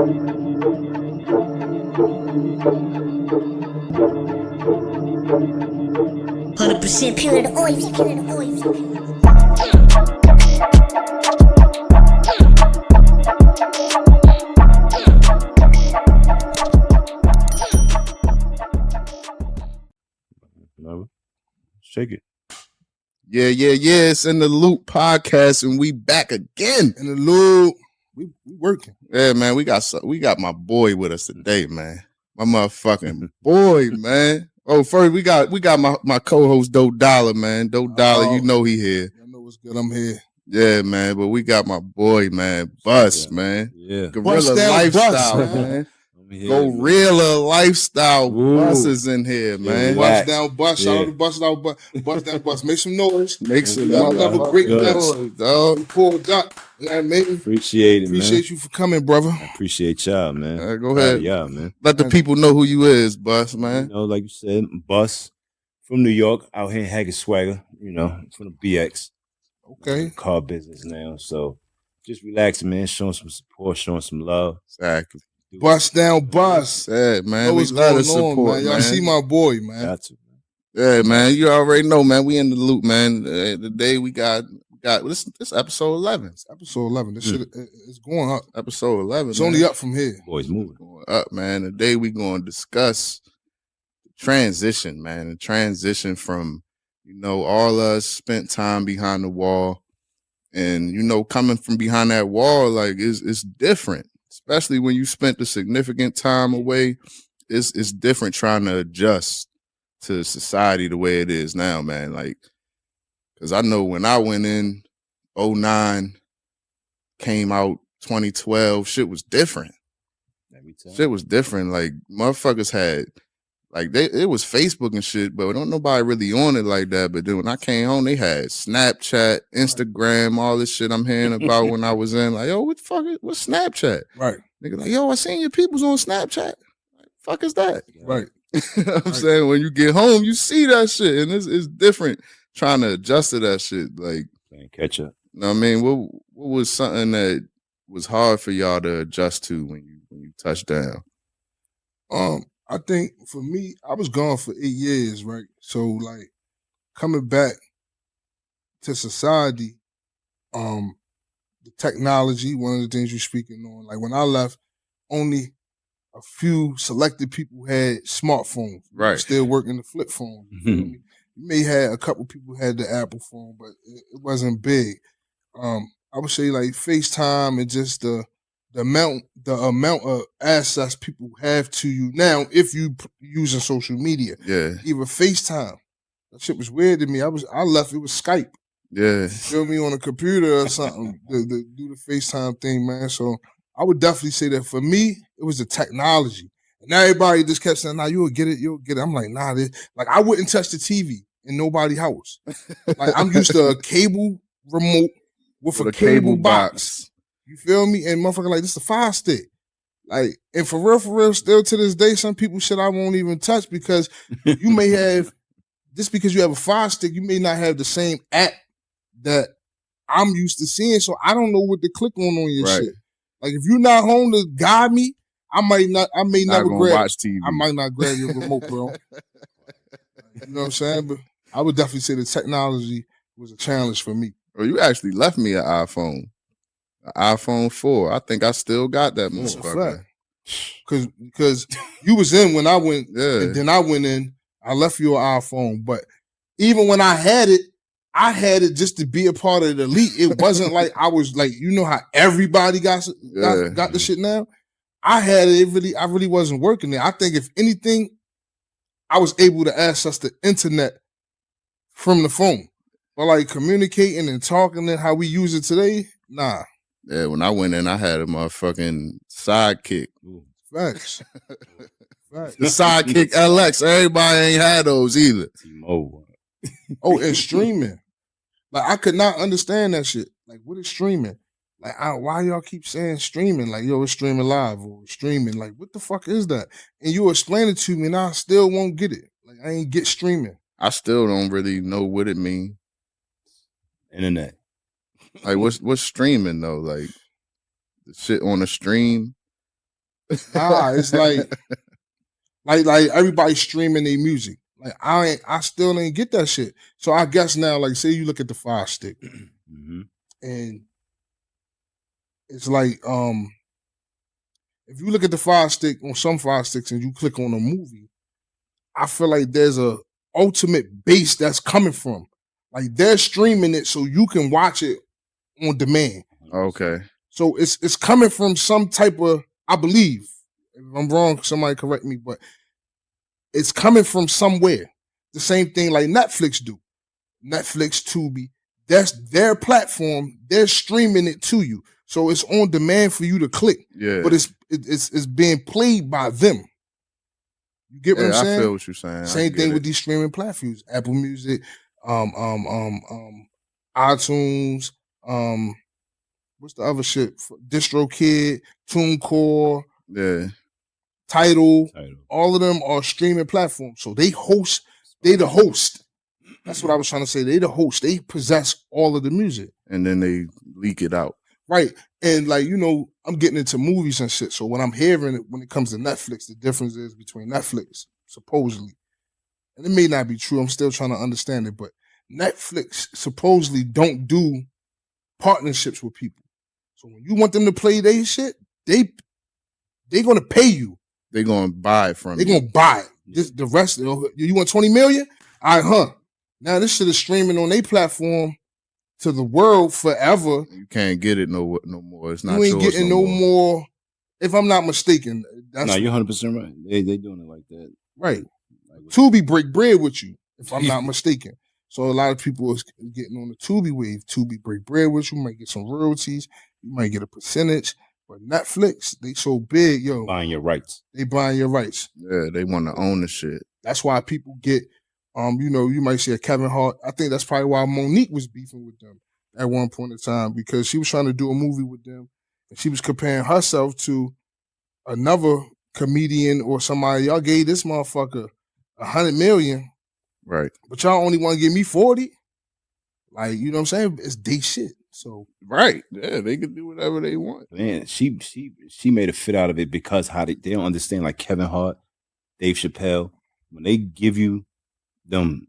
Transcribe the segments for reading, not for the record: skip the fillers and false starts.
%, pure the oil. Shake it. Yeah. It's In the Loop podcast, and we back again. In the Loop. We working. Yeah, man. We got my boy with us today, man. My motherfucking boy, man. Oh, first we got my co-host Doe Dollar, man. Doe Dollar, you know he here. I know what's good. I'm here. Yeah, man. But we got my boy, man. Bus, man. Yeah. Gorilla Lifestyle, man. Gorilla Lifestyle. Bus is in here, man. Bust down, bust. Shout out to bust out, bust down, bust. Make some noise. Make some noise. Have a great noise, dog. Pull Doc. Appreciate it, man. Appreciate you for coming, brother. I appreciate y'all, man. Go ahead. Yeah, man. Let the people know who you is, Bus, man. You know, like you said, Bus from New York, out here in Haggard Swagger, you know, from the BX. Okay. Car business now. So just relaxing, man. Showing some support, showing some love. Exactly. Bust down, bust. Yeah, man. Know We what's love going the support, on, man. Y'all man. see my boy, man. Got to. Yeah, man. You already know, man. We in the loop, man. Today we got this episode 11. It's episode 11. This shit is going up. Episode 11. It's man. only up from here. Boys moving. Going up, man. Today we going to discuss transition, man. The transition from, you know, all us spent time behind the wall, and you know, coming from behind that wall, like it's different. Especially when you spent a significant time away, it's different trying to adjust to society the way it is now, man. Like, because I know when I went in 2009, came out 2012, shit was different. Shit was different. Like, motherfuckers had, like, it was Facebook and shit, but don't nobody really on it like that. But then when I came home, they had Snapchat, Instagram, all this shit I'm hearing about when I was in. Like, yo, what the fuck what's Snapchat? Right. Nigga, like, yo, I seen your peoples on Snapchat. Like, fuck is that? Right. You know what I'm saying? When you get home, you see that shit, and it's different trying to adjust to that shit. Like, catch up. You know what I mean? What was something that was hard for y'all to adjust to when you touched down? I think for me, I was gone for 8 years, right? So like coming back to society, the technology, one of the things you're speaking on, like when I left, only a few selected people had smartphones. Right. Still working the flip phone. You feel me? You may have a couple people had the Apple phone, but it wasn't big. I would say like FaceTime and just the amount of access people have to you now if you using social media. Yeah. Even FaceTime. That shit was weird to me. I left, it was Skype. Yeah. You feel me, on a computer or something to do the FaceTime thing, man. So I would definitely say that for me, it was the technology. And everybody just kept saying, nah, you'll get it. I'm like, nah, like I wouldn't touch the TV in nobody's house. Like I'm used to a cable remote with a cable box. You feel me? And motherfucker, like, this is a Fire Stick. Like, and for real, still to this day, some people shit I won't even touch because you may have, just because you have a Fire Stick, you may not have the same app that I'm used to seeing. So I don't know what to click on your shit. Like, if you're not home to guide me, I may never watch TV. I might not grab your remote, bro. You know what I'm saying? But I would definitely say the technology was a challenge for me. Well, you actually left me an iPhone. An iPhone 4. I think I still got that motherfucker. Because you was in when I went, Yeah. and then I went in, I left you an iPhone. But even when I had it just to be a part of the elite. It wasn't like I was like, you know how everybody got the shit now? I had it, I really wasn't working there. I think if anything, I was able to access the internet from the phone. But like communicating and talking and how we use it today, nah. Yeah, when I went in, I had a motherfucking Sidekick. Facts. Facts. The Sidekick LX. Everybody ain't had those either. T-Mobile. Oh, and streaming. Like, I could not understand that shit. Like, what is streaming? Like, why y'all keep saying streaming? Like, yo, it's streaming live or streaming. Like, what the fuck is that? And you explain it to me and I still won't get it. Like, I ain't get streaming. I still don't really know what it means. Internet. Like, what's streaming though? Like, the shit on the stream. Nah, it's like everybody streaming their music. Like I still ain't get that shit. So I guess now, like, say you look at the Fire Stick, hmm and it's like if you look at the Fire Stick on some Fire Sticks and you click on a movie, I feel like there's a ultimate base that's coming from. Like they're streaming it so you can watch it on demand. Okay. So it's coming from some type of, I believe. If I'm wrong, somebody correct me, but it's coming from somewhere. The same thing like Netflix do. Netflix, Tubi, that's their platform. They're streaming it to you. So it's on demand for you to click. Yeah. But it's being played by them. You get what I'm saying? I feel what you're saying. Same thing with these streaming platforms. Apple Music, iTunes, what's the other shit? DistroKid, TuneCore, Yeah. Tidal. All of them are streaming platforms. So they the host. That's what I was trying to say. They the host. They possess all of the music. And then they leak it out. Right. And like, I'm getting into movies and shit. So when I'm hearing it, when it comes to Netflix, the difference is between Netflix, supposedly, and it may not be true. I'm still trying to understand it, but Netflix supposedly don't do partnerships with people. So when you want them to play their shit, they gonna pay you. They're gonna buy it from They're you. gonna buy it. The rest, you want 20 million? All right, Now this shit is streaming on their platform to the world forever. You can't get it no more. It's not You ain't yours getting no no more. If I'm not mistaken, that's No, you're 100% right. They doing it like that. right. Like, Tubi break bread with you, if I'm not mistaken. So a lot of people is getting on the Tubi wave. Tubi break bread with you. You might get some royalties. You might get a percentage. But Netflix, they so big, yo. buying your rights. They buying your rights. Yeah, they want to own the shit. That's why people get, you might see a Kevin Hart. I think that's probably why Monique was beefing with them at one point in time, because she was trying to do a movie with them, and she was comparing herself to another comedian or somebody. Y'all gave this motherfucker $100 million, Right. but y'all only want to give me 40. Like, you know what I'm saying? It's they shit. So Right. Yeah, they can do whatever they want. Man, she made a fit out of it because how they don't understand, like Kevin Hart, Dave Chappelle, when they give you them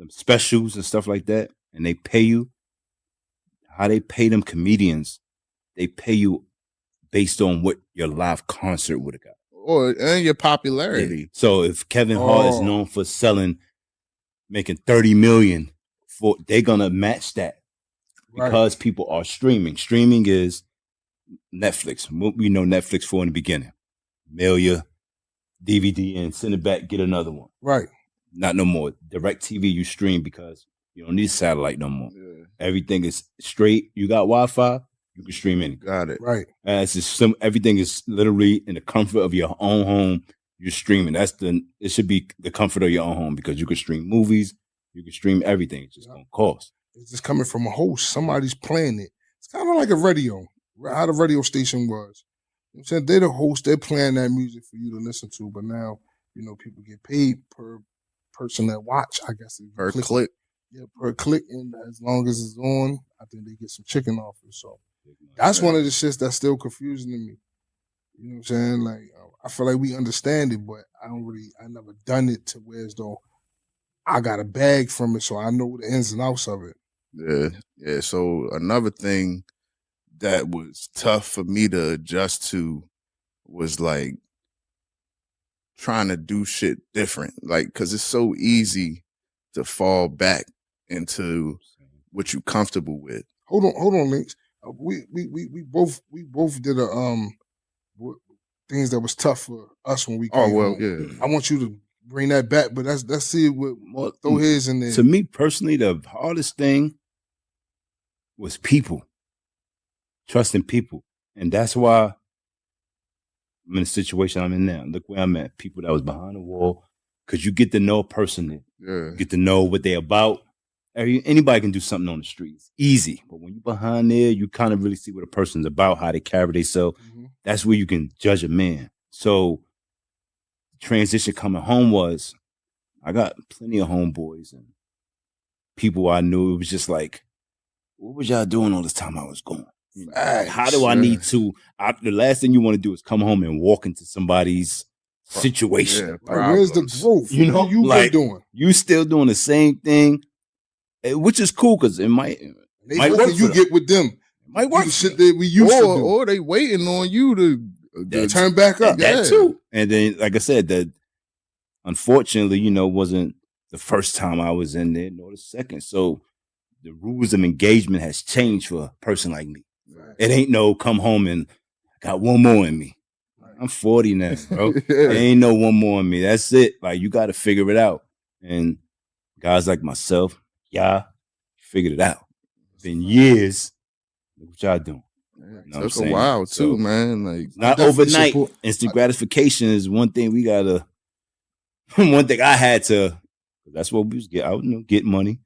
specials and stuff like that, and they pay you, how they pay them comedians, they pay you based on what your live concert would have got. And your popularity. So if Kevin Hart is known for making 30 million, they're gonna match that because people are streaming. Streaming is Netflix. What we know Netflix for in the beginning. Mail your DVD and send it back, get another one. Right. Not no more. DirecTV you stream because you don't need satellite no more. Yeah. Everything is straight. You got Wi-Fi, you can stream anything. Got it. Right. It's just everything is literally in the comfort of your own home. You're streaming. It should be the comfort of your own home because you can stream movies, you can stream everything. It's just gonna cost. It's just coming from a host. Somebody's playing it. It's kind of like a radio, how the radio station was. You know what I'm saying? They're the host. They're playing that music for you to listen to. But now, people get paid per person that watch, I guess. Per click. Yeah, per click. And as long as it's on, I think they get some chicken off it. So that's one of the shits that's still confusing to me. You know what I'm saying? Like, I feel like we understand it, but I never done it to where as though I got a bag from it, so I know the ins and outs of it. Yeah. Yeah. So another thing that was tough for me to adjust to was like trying to do shit different. Like, cause it's so easy to fall back into what you're comfortable with. Hold on, Links. We both did things that was tough for us when we came home. Yeah. I want you to bring that back, but let's see what throw his in there. To me personally, the hardest thing was people. Trusting people. And that's why I'm in the situation I'm in now. Look where I'm at. People that was behind the wall. Because you get to know a person. Yeah. You get to know what they're about. Anybody can do something on the streets. Easy. But when you're behind there, you kind of really see what a person's about, how they carry themselves. Mm-hmm. That's where you can judge a man. So transition coming home was, I got plenty of homeboys and people I knew. It was just like, what was y'all doing all this time I was gone? How do I need to? The last thing you want to do is come home and walk into somebody's situation. Yeah, Like, where's the problems. growth? You know, what you like, been doing? You still doing the same thing, which is cool because it might They might hoping work you for get with them. It might You work. the shit that we used to do. Or they waiting on you to That's- Turn back up. that Yeah. too. And then, like I said, that unfortunately, wasn't the first time I was in there, nor the second. So the rules of engagement has changed for a person like me. It ain't no come home and got one more in me. I'm 40 now, bro. There ain't no one more in me. That's it. Like, you got to figure it out. And guys like myself, figured it out. Been years. Look what y'all doing. Yeah, know what I'm took a saying? while too, So- man. Like Not definitely overnight. support- Instant gratification is one thing we gotta. One thing I had to. That's what we was get out. Get money.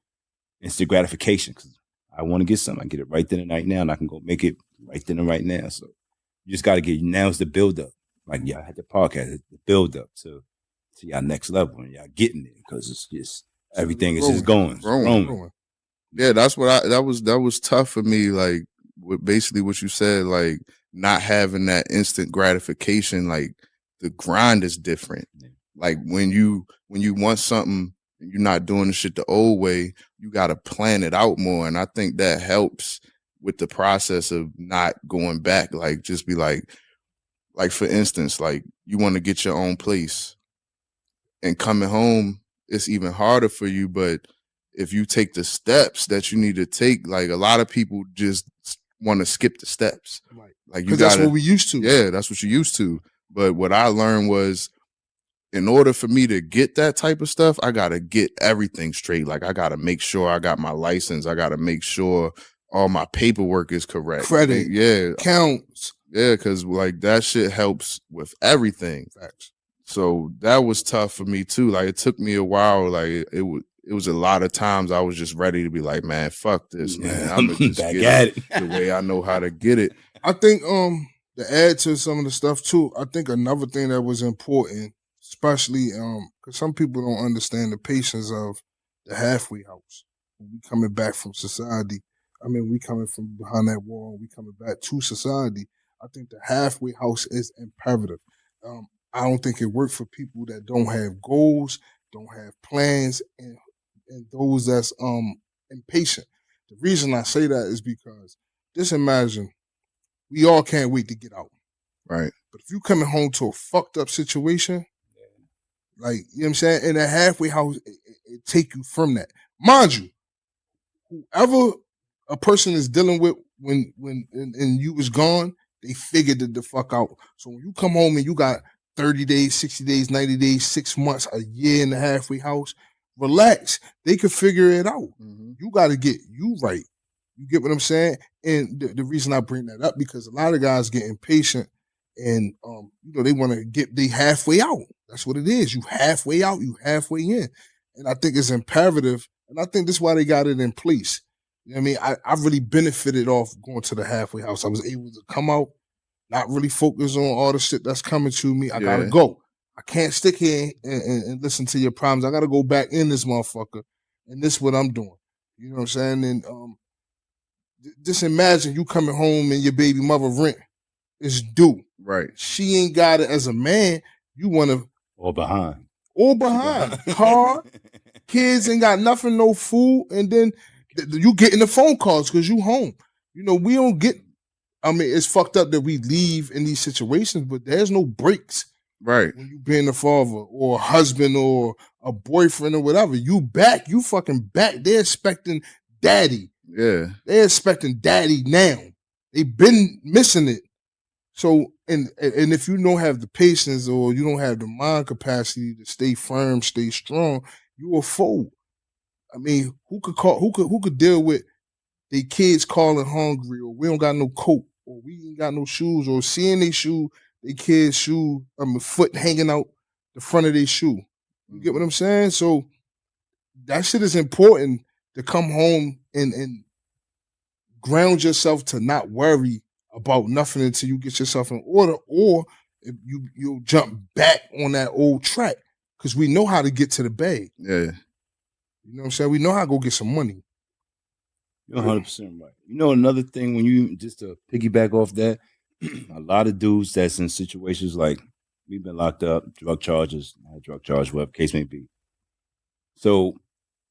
Instant gratification because I want to get something. I get it right then and right now, and I can go make it right then and right now. So you just got to get. Now is the build up. Like y'all had the podcast, the build up to y'all next level, and y'all getting there because it's just everything is just going. It's Growing. growing. yeah, that's what that was tough for me. Like basically what you said, like not having that instant gratification. Like the grind is different. Yeah. Like when you want something, and you're not doing the shit the old way. You got to plan it out more, and I think that helps with the process of not going back. Like just be like for instance, like you want to get your own place, and coming home, it's even harder for you. But if you take the steps that you need to take, like a lot of people just want to skip the steps. Right. Like you Because that's got what we used to. yeah, that's what you used to. But what I learned was, in order for me to get that type of stuff, I got to get everything straight. Like I got to make sure I got my license. I got to make sure all my paperwork is correct. Credit. Yeah. Counts. Yeah. Cause like that shit helps with everything. Facts. So that was tough for me too. Like it took me a while. Like it was a lot of times I was just ready to be like, man, fuck this, man. I'm gonna just back get at it it the way I know how to get it. I think to add to some of the stuff too, I think another thing that was important, especially because some people don't understand the patience of the halfway house. When we coming back from society. I mean, we coming from behind that wall, we coming back to society. I think the halfway house is imperative. I don't think it worked for people that don't have goals, don't have plans, and those that's impatient. The reason I say that is because just imagine we all can't wait to get out. Right. But if you coming home to a fucked up situation, like, you know what I'm saying, in a halfway house, it take you from that. Mind you, whoever a person is dealing with when and you was gone, they figured it the fuck out. So when you come home and you got 30 days, 60 days, 90 days, 6 months, a year in the halfway house, relax. They could figure it out. Mm-hmm. You got to get you right. You get what I'm saying? And the reason I bring that up, because a lot of guys get impatient and they want to get they halfway out. That's what it is. You halfway out, you halfway in. And I think it's imperative, and I think that's why they got it in place. You know what I mean? I really benefited off going to the halfway house. I was able to come out, not really focus on all the shit that's coming to me. I gotta go. I can't stick here and listen to your problems. I gotta go back in this motherfucker, and this is what I'm doing. You know what I'm saying? And just imagine you coming home and your baby mother rent is due. Right. She ain't got it as a man. You want to or behind. Car, kids ain't got nothing, no food, and then you getting the phone calls because you home. You know, we don't get. I mean, it's fucked up that we leave in these situations, but there's no breaks. Right. When you being a father or a husband or a boyfriend or whatever, you fucking back. They're expecting daddy. Yeah. They're expecting daddy now. They've been missing it. So, and if you don't have the patience or you don't have the mind capacity to stay firm, stay strong, you a fool. I mean, who could deal with their kids calling hungry, or we don't got no coat, or we ain't got no shoes, or seeing their kids' shoe, foot hanging out the front of their shoe. You get what I'm saying? So that shit is important to come home and ground yourself to not worry about nothing until you get yourself in order, or if you'll jump back on that old track because we know how to get to the bag. Yeah. You know what I'm saying? We know how to go get some money. You're 100% right. You know, another thing when you just to piggyback off that, a lot of dudes that's in situations like we've been locked up, drug charges, not drug charge, whatever case may be. So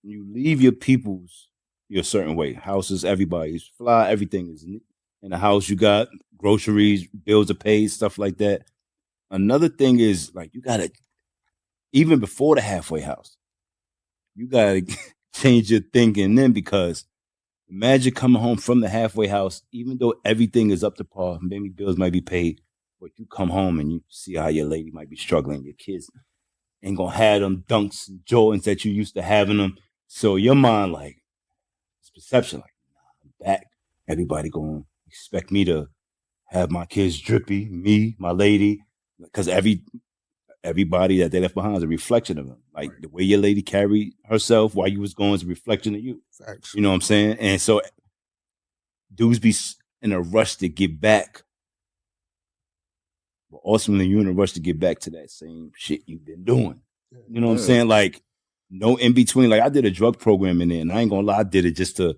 you leave your peoples your certain way. Houses, everybody's fly, everything is in the house. You got groceries, bills are paid, stuff like that. Another thing is like you gotta even before the halfway house, you gotta change your thinking then because imagine coming home from the halfway house, even though everything is up to par, maybe bills might be paid, but you come home and you see how your lady might be struggling. Your kids ain't gonna have them dunks and Jordans that you used to having them. So your mind, like, it's perception, like, nah, I'm back. Everybody gonna expect me to have my kids drippy, me, my lady, because everybody that they left behind is a reflection of them. Like the way your lady carried herself while you was going is a reflection of you. Facts. You know what I'm saying? And so dudes be in a rush to get back. But ultimately, you're in a rush to get back to that same shit you've been doing. You know what I'm saying? Like, no in between. Like, I did a drug program in there, and I ain't gonna lie, I did it just to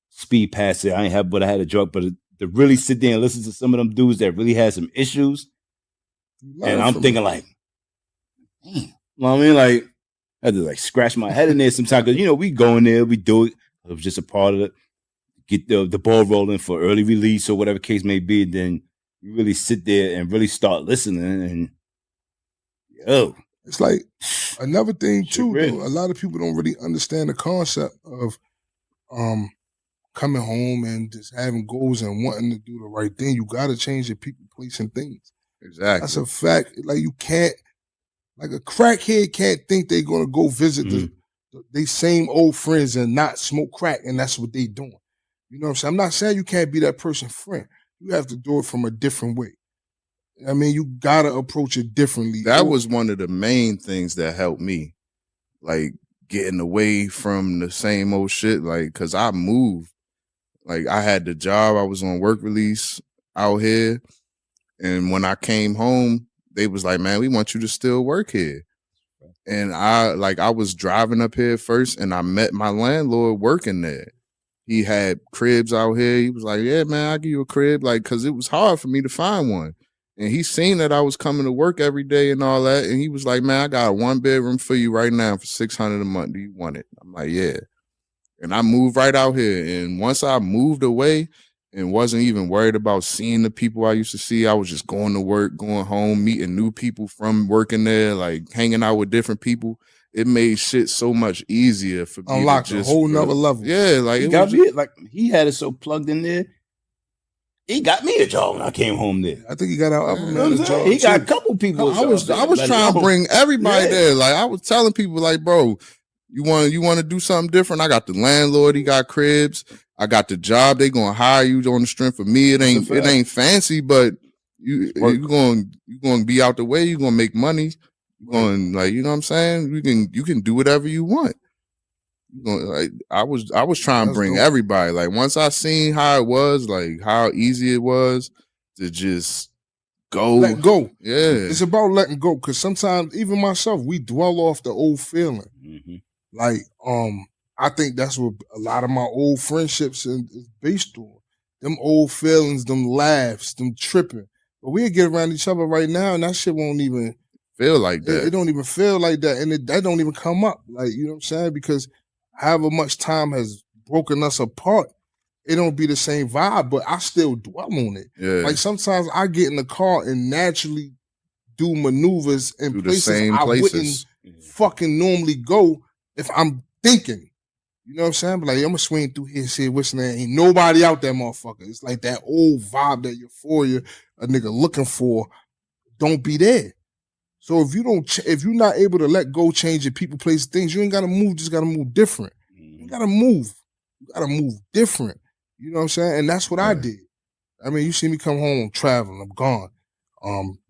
speed past it. I ain't have, but I had a drug, but to really sit there and listen to some of them dudes that really had some issues. And I'm thinking, like, damn. You know what I mean? Like, I had to like scratch my head in there sometimes because, you know, we go in there, we do it. It was just a part of it. Get the ball rolling for early release or whatever case may be. Then you really sit there and really start listening. And, yo. It's like another thing, too, real. though. A lot of people don't really understand the concept of coming home and just having goals and wanting to do the right thing. You got to change your people, place, and things. Exactly. That's a fact. Like, you can't, like a crackhead can't think they're going to go visit they same old friends and not smoke crack, and that's what they doing. You know what I'm saying? I'm not saying you can't be that person's friend. You have to do it from a different way. I mean, you got to approach it differently. That was one of the main things that helped me, like getting away from the same old shit. Like, because I moved. Like, I had the job. I was on work release out here. And when I came home, they was like, man, we want you to still work here. And I was driving up here first and I met my landlord working there. He had cribs out here. He was like, yeah, man, I'll give you a crib. Like, cause it was hard for me to find one. And he seen that I was coming to work every day and all that. And he was like, man, I got a 1-bedroom for you right now for $600 a month. Do you want it? I'm like, yeah. And I moved right out here. And once I moved away and wasn't even worried about seeing the people I used to see, I was just going to work, going home, meeting new people from working there, like hanging out with different people. It made shit so much easier for me. Unlocked a whole nother level. Yeah, like he got me, like he had it so plugged in there. He got me a job when I came home there. I think he got our other man a job. He got a couple people. I was trying to bring everybody there. Like I was telling people, like, bro, you want to do something different? I got the landlord. He got cribs. I got the job. They gonna hire you on the strength of me. It ain't fancy, but you gonna be out the way. You gonna make money. You going, like, you know what I'm saying? You can do whatever you want. Like I was trying to bring everybody. Like once I seen how it was, like how easy it was to just go, let go. Yeah, it's about letting go. Because sometimes, even myself, we dwell off the old feeling. Mm-hmm. Like I think that's what a lot of my old friendships is based on. Them old feelings, them laughs, them tripping. But we'll get around each other right now, and that shit won't even feel like that. It don't even feel like that, and that don't even come up. Like, you know what I'm saying? Because however much time has broken us apart, it don't be the same vibe, but I still dwell on it. Yeah. Like sometimes I get in the car and naturally do maneuvers in places I wouldn't fucking normally go if I'm thinking. You know what I'm saying? But like, I'm gonna swing through here, see what's there. Ain't nobody out there, motherfucker. It's like that old vibe, that euphoria a nigga looking for, don't be there. So if you're not able to let go, change your people, place, things, you ain't gotta move, just gotta move different. You gotta move. You gotta move different. You know what I'm saying? And that's what I did. I mean, you see me come home, I'm traveling, I'm gone.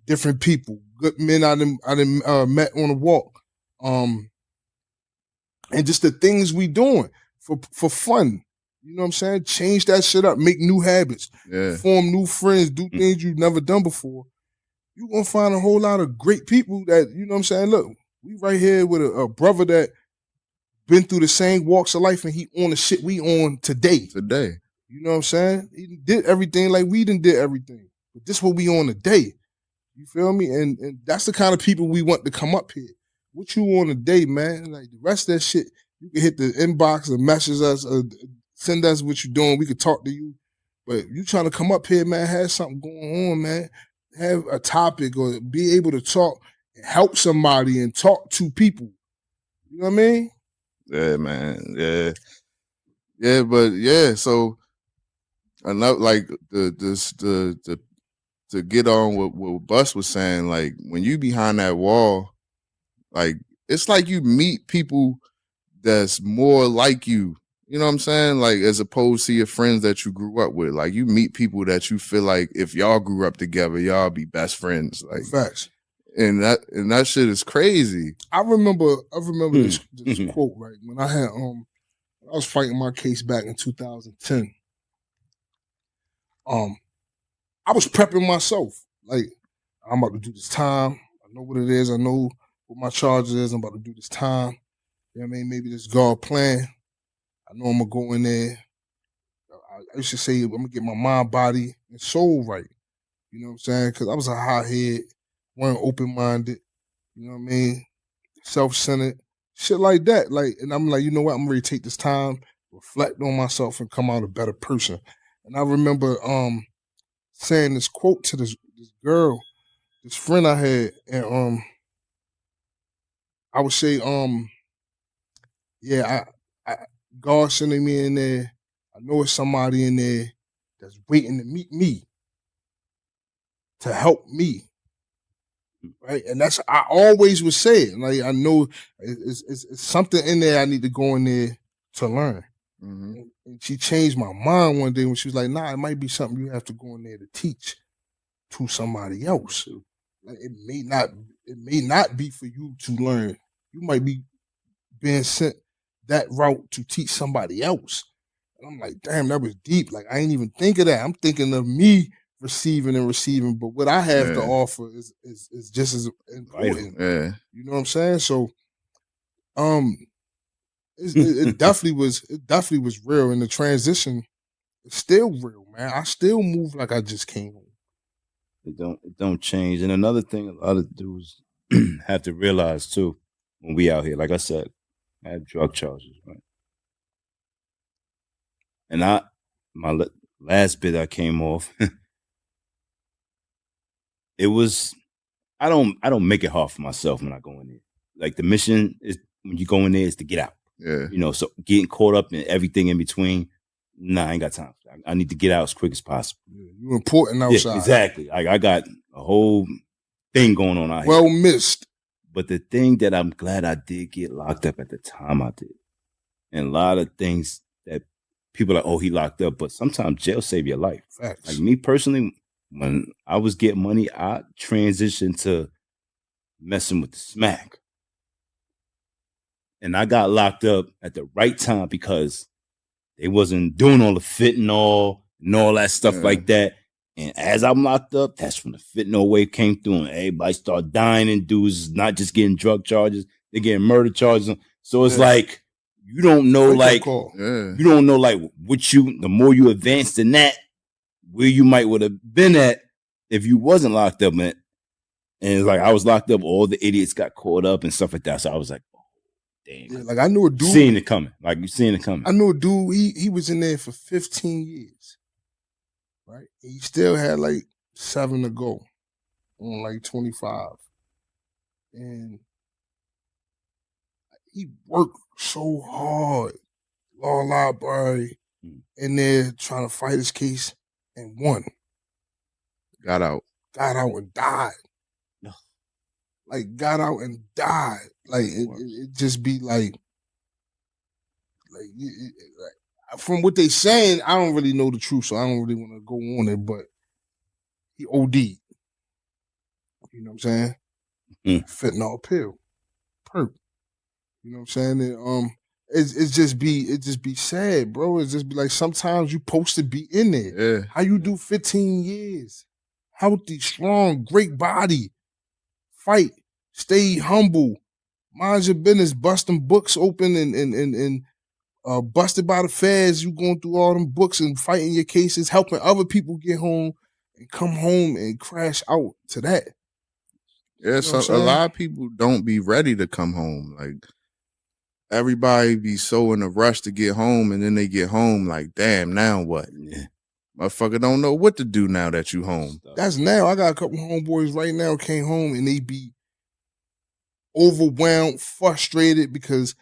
Different people, good men I done met on a walk. And just the things we doing for fun. You know what I'm saying? Change that shit up, make new habits, form new friends, do things you've never done before. You're going to find a whole lot of great people that, you know what I'm saying? Look, we right here with a brother that been through the same walks of life and he on the shit we on today. Today. You know what I'm saying? He did everything like we done did everything. But this what we on today. You feel me? And that's the kind of people we want to come up here. What you on today, man? Like the rest of that shit, you can hit the inbox or message us or send us what you're doing. We could talk to you. But you trying to come up here, man, have something going on, man. Have a topic or be able to talk and help somebody and talk to people. You know what I mean? Yeah, man. Yeah. Yeah, but yeah, so enough like the to get on what Bus was saying, like when you behind that wall, like it's like you meet people that's more like you. You know what I'm saying? Like as opposed to your friends that you grew up with. Like you meet people that you feel like if y'all grew up together, y'all be best friends. Like Facts. And that shit is crazy. I remember this quote, right? When I had I was fighting my case back in 2010. I was prepping myself. Like, I'm about to do this time. I know what it is. I know what my charges is. I'm about to do this time. You know what I mean? Maybe this God plan. I know I'm going to go in there. I used to say I'm going to get my mind, body, and soul right. You know what I'm saying? Because I was a hothead, wasn't open-minded. You know what I mean? Self-centered. Shit like that. Like, and I'm like, you know what? I'm ready to take this time, reflect on myself, and come out a better person. And I remember saying this quote to this girl, this friend I had, and I would say, yeah, I God sending me in there. I know it's somebody in there that's waiting to meet me, to help me. Right, and that's I always would say it. Like I know it's something in there I need to go in there to learn. Mm-hmm. And she changed my mind one day when she was like, "Nah, it might be something you have to go in there to teach to somebody else. Like it may not be for you to learn. You might be being sent that route to teach somebody else." And I'm like, "Damn, that was deep. Like I ain't even think of that. I'm thinking of me receiving, but what I have to offer is just as important. Yeah. You know what I'm saying? So, it definitely was real, and the transition is still real, man. I still move like I just came home. It don't change. And another thing a lot of dudes have to realize too, when we out here, like I said, I have drug charges, right? And my last bit I came off. It was I don't make it hard for myself when I go in there. Like the mission is when you go in there is to get out. Yeah. You know, so getting caught up in everything in between, nah, I ain't got time. I need to get out as quick as possible. Yeah, you're important outside. Yeah, exactly. Like I got a whole thing going on out here. Well missed. But the thing that I'm glad I did get locked up at the time I did. And a lot of things that people are like, oh, he locked up, but sometimes jail save your life. Facts. Like me personally, when I was getting money, I transitioned to messing with the smack. And I got locked up at the right time because they wasn't doing all the fentanyl and all that stuff like that. And as I'm locked up, that's when the fentanyl wave came through and everybody started dying, and dudes not just getting drug charges, they're getting murder charges. So it's like, you don't know, like, you don't know, like, the more you advance than that, where you might would have been at if you wasn't locked up. And it's like, I was locked up, all the idiots got caught up and stuff like that. So I was like, oh, damn. Yeah, like I knew a dude. Seeing it coming. Like you seeing it coming. I knew a dude, he was in there for 15 years. Right? He still had like 7 to go on like 25. And he worked so hard. Law library in there trying to fight his case and won. Got out and died. No. Like got out and died. Like it just be like from what they saying, I don't really know the truth, so I don't really want to go on it, but he OD'd. You know what I'm saying? Fentanyl pill. Perp. You know what I'm saying? And, it just be sad, bro. It just be like sometimes you supposed to be in there. Yeah. How you do 15 years? Healthy, strong, great body. Fight. Stay humble. mind your business, busting books open and busted by the feds. You going through all them books and fighting your cases, helping other people get home and come home and crash out to that. Yeah, You know so what I'm a saying? lot of people don't be ready to come home. Like everybody be so in a rush to get home, and then they get home like, damn, now what? Yeah. Motherfucker don't know what to do now that you home. That's now. I got a couple homeboys right now came home and they be overwhelmed, frustrated because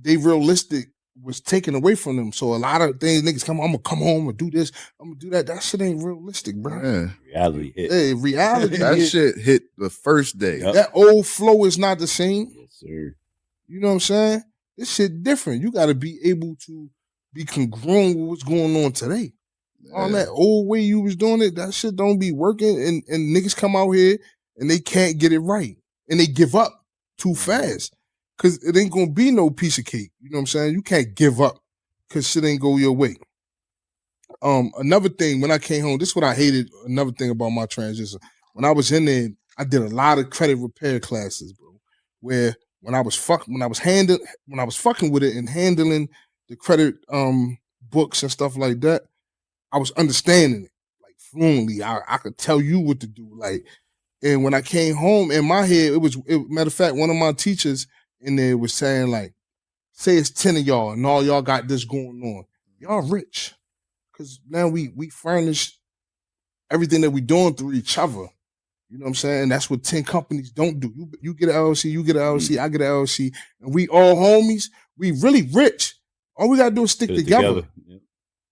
they realistic was taken away from them. So a lot of things niggas come, I'm gonna come home and do this, I'm gonna do that. That shit ain't realistic, bro. Yeah, Reality hit. Hey, reality. that hit. shit hit the first day. Yup. That old flow is not the same. Yes, sir. You know what I'm saying? This shit different. You gotta be able to be congruent with what's going on today. All Yeah. that old way you was doing it, that shit don't be working. And niggas come out here and they can't get it right. And they give up too fast. Cause it ain't gonna be no piece of cake. You know what I'm saying? You can't give up because shit ain't go your way. Another thing, when I came home, this is what I hated. Another thing about my transition. When I was in there, I did a lot of credit repair classes, bro. Where when I was fucking with it and handling the credit books and stuff like that, I was understanding it like fluently. I could tell you what to do. Like, and when I came home, in my head, matter of fact, one of my teachers in there was saying, like, say it's 10 of y'all and all y'all got this going on. Y'all rich. Cause now we furnish everything that we doing through each other. You know what I'm saying? That's what 10 companies don't do. You get an LLC, you get an LLC, I get an LLC, and we all homies. We really rich. All we gotta do is stick Put it together. Yeah.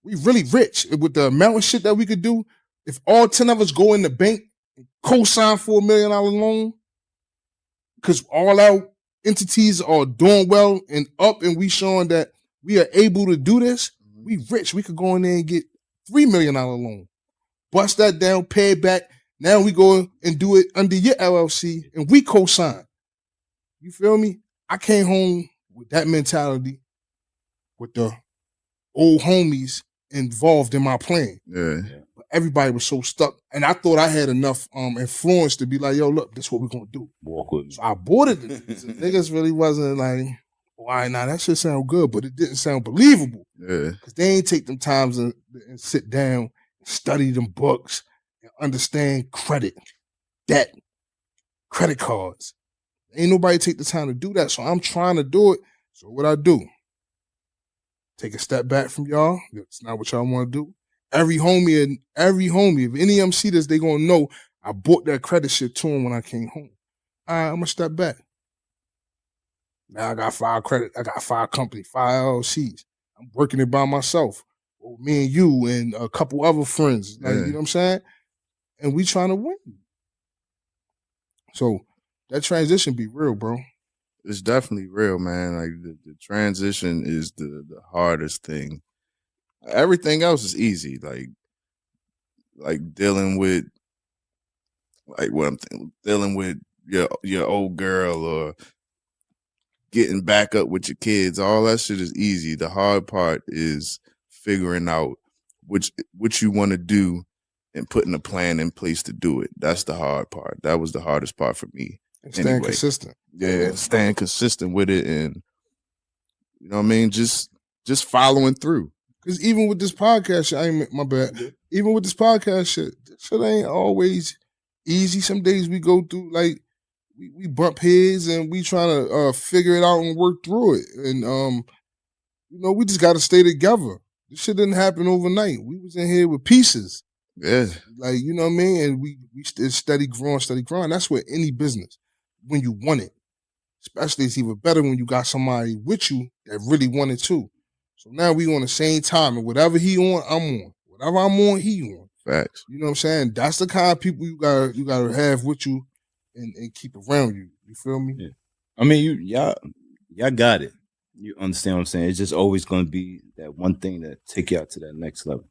We really rich with the amount of shit that we could do. If all 10 of us go in the bank and co-sign for $1 million loan, because all our entities are doing well and up, and we showing that we are able to do this, we rich. We could go in there and get $3 million loan, bust that down, pay it back. Now we go and do it under your LLC, and we co-sign. You feel me? I came home with that mentality, with the old homies involved in my plan. Yeah. But everybody was so stuck. And I thought I had enough influence to be like, yo, look, this is what we're gonna do. Walk with me. So I boarded it. Niggas really wasn't like, why nah, that shit sound good, but it didn't sound believable. Yeah. Because they ain't take them times and sit down and study them books and understand credit, debt, credit cards. Ain't nobody take the time to do that. So I'm trying to do it. So what I do? Take a step back from y'all. It's not what y'all want to do. Every homie, if any of them see this, they gonna know I bought that credit shit to them when I came home. All right, I'm gonna step back. Now I got 5 credit, I got 5 companies, 5 LLCs. I'm working it by myself. Or me and you and a couple other friends. Like, Yeah. you know what I'm saying? And we trying to win. So that transition be real, bro. It's definitely real, man. Like the transition is the hardest thing. Everything else is easy. Like dealing with dealing with your old girl or getting back up with your kids. All that shit is easy. The hard part is figuring out what you want to do and putting a plan in place to do it. That's the hard part. That was the hardest part for me. And staying Anyway. consistent. Yeah, staying consistent with it, and you know what I mean, just following through. Because even with this podcast shit, my bad. Even with this podcast shit, this shit ain't always easy. Some days we go through, like, we bump heads and we trying to figure it out and work through it. And you know, we just got to stay together. This shit didn't happen overnight. We was in here with pieces. Yeah, Like, you know what I mean? And we steady growing. That's with any business. When you want it. Especially it's even better when you got somebody with you that really want it too. So now we on the same time, and whatever he on, I'm on. Whatever I'm on, he on. facts. You know what I'm saying? That's the kind of people you gotta have with you and keep around you. You feel me? Yeah. I mean, y'all got it. You understand what I'm saying? It's just always going to be that one thing that take you out to that next level.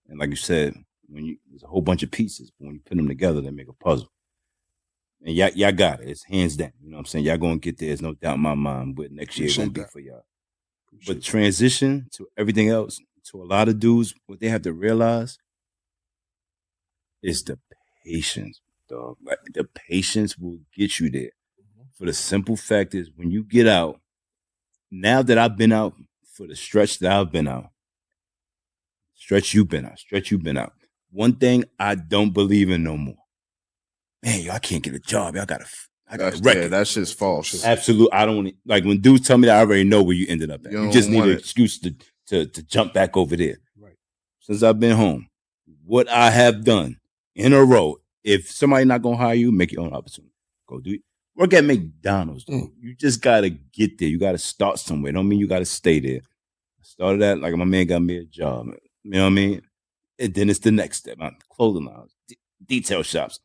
And like you said, there's a whole bunch of pieces, but when you put them together, they make a puzzle. And y'all got it. It's hands down. You know what I'm saying? Y'all going to get there. There's no doubt in my mind what next year going to be for y'all. But transition to everything else, to a lot of dudes, what they have to realize is the patience, dog. Like, the patience will get you there. for the simple fact is when you get out, now that I've been out for the stretch that I've been out, stretch you've been out. One thing I don't believe in no more. Man, yo, I can't get a job. I got a record. Yeah, that shit's false. Absolutely. I don't like when dudes tell me that I already know where you ended up at. You You just don't need an want it. excuse to jump back over there. Right. Since I've been home, what I have done in a row, if somebody not gonna hire you, make your own opportunity. Go do it. Work at McDonald's. Dude. You just gotta get there. You gotta start somewhere. Don't mean you gotta stay there. I started at like my man got me a job. You know what I mean? And then it's the next step. Clothing lines, detail shops.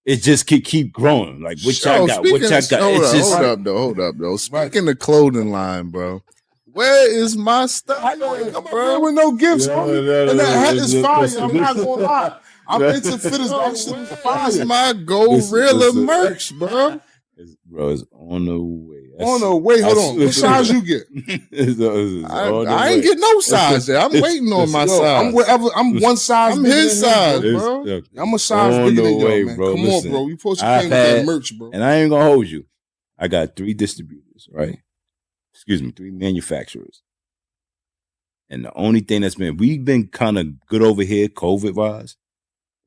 It just keep growing. Like what y'all got? What y'all got? Hold up, though. Speaking of clothing line, bro. Where is my stuff? I know it come bro with no gifts, homie. And that hat is fire. I'm not gonna lie. I'm into fitters. That shit is fire. Where's my Gorilla merch, bro? Bro, it's on the way. On the way. Hold on. What size you get? I ain't get no size there. I'm waiting on my size. I'm wherever. I'm one size. I'm bigger his than him, size, bro. bro. I'm a size on bigger the than way, you, man. bro. Come Listen, on, bro. You supposed to I've came with that had- merch, bro. And I ain't gonna hold you. I got 3 distributors, right? 3 manufacturers. And the only thing we've been kind of good over here, COVID wise.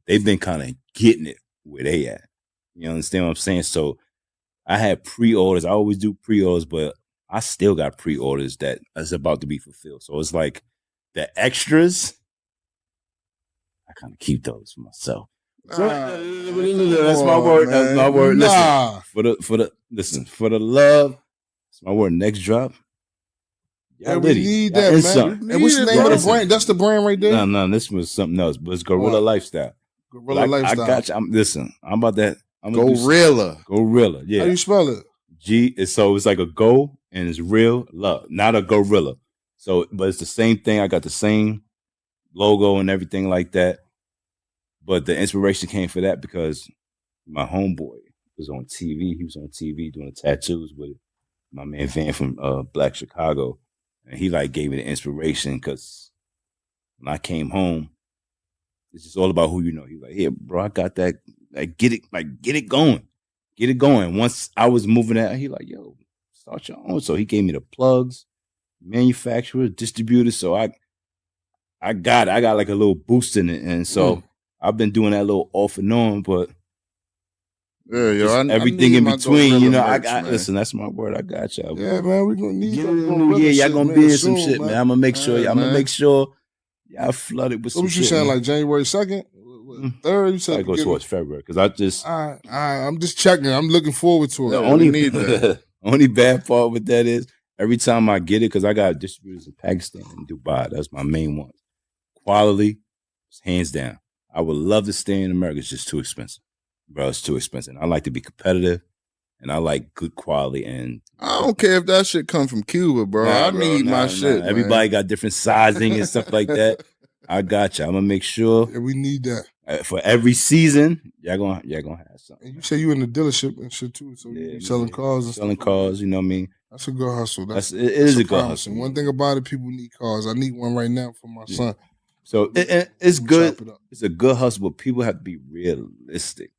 They've been kind of getting it where they at. You understand what I'm saying? So I had pre-orders. I always do pre-orders, but I still got pre-orders that is about to be fulfilled. So it's like the extras, I kind of keep those for myself. That's my word. That's my word. Nah. Listen, for the love, that's my word. Next drop. Yeah, we need that, man. And what's the name of the brand? That's the brand right there? No, this was something else, but it's Gorilla Lifestyle. Gorilla Lifestyle. I got you. Listen, I'm about that. I'm Gorilla. Yeah. How you spell it? So it's like a go and it's real love, not a gorilla. So, but it's the same thing. I got the same logo and everything like that. But the inspiration came for that because my homeboy was on TV. He was on TV doing the tattoos with my man Van from Black Chicago. And he like gave me the inspiration because when I came home, it's just all about who you know. He's like, "Here, bro, I got that. Like, get it going. Get it going." Once I was moving out, he like, "Yo, start your own." So he gave me the plugs, manufacturer, distributor. So I got like a little boost in it, and so I've been doing that little off and on, but yeah, yo, everything in between, you know. merch, I man. listen. That's my word. I got y'all. Yeah, man, we gonna need Get that in the Gorilla new year. Y'all shit, gonna man, be in some soon, shit, man. I'm gonna make sure. Yeah, I'm gonna man. make sure y'all flooded with So some what you shit, saying, man. like January 2nd? 3rd? You said I go beginning? towards February because I just I'm just checking. I'm looking forward to it. the Yeah, only we need that. only bad part with that is every time I get it, because I got distributors in Pakistan and Dubai. That's my main one. Quality, hands down. I would love to stay in America. It's just too expensive, bro. It's too expensive. I like to be competitive, and I like good quality. And I don't care if that shit come from Cuba, bro. I need my shit. Man. Everybody got different sizing and stuff like that. I got you. I'm gonna make sure Yeah, we need that. For every season, y'all gonna have something. And you say you in the dealership and shit too, so you selling cars and selling stuff. cars. You know what I mean? That's a good hustle. It is a good promising. hustle. One thing about it, people need cars. I need one right now for my son. So it's good. Chop it up. It's a good hustle, but people have to be realistic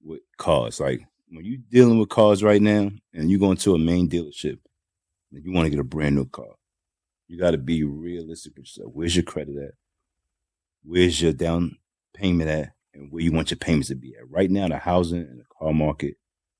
with cars. Like when you're dealing with cars right now, and you go into a main dealership, and you want to get a brand new car, you got to be realistic with yourself. Where's your credit at? Where's your down payment at? And where you want your payments to be at? Right now, the housing and the car market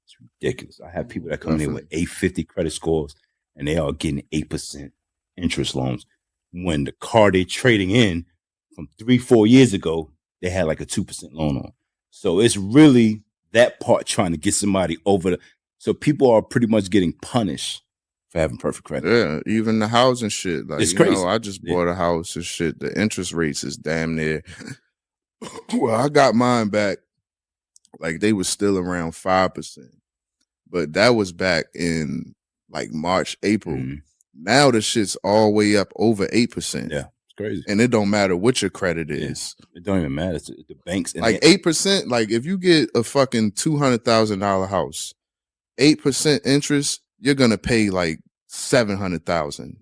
is ridiculous. I have people that come in with 850 credit scores, and they are getting 8% interest loans. When the car they're trading in from 3-4 years ago, they had like a 2% loan on. So it's really that part trying to get somebody over so people are pretty much getting punished for having perfect credit. Yeah, even the housing shit. Like, It's crazy. I just bought a house and shit. The interest rates is damn near. Well, I got mine back. Like they was still around 5%, but that was back in like March, April. Mm-hmm. Now the shit's all the way up over 8%. Yeah, it's crazy. And it don't matter what your credit is. It don't even matter. It's the banks. Like 8%, like if you get a fucking $200,000 house, 8% interest, you're gonna pay like $700,000.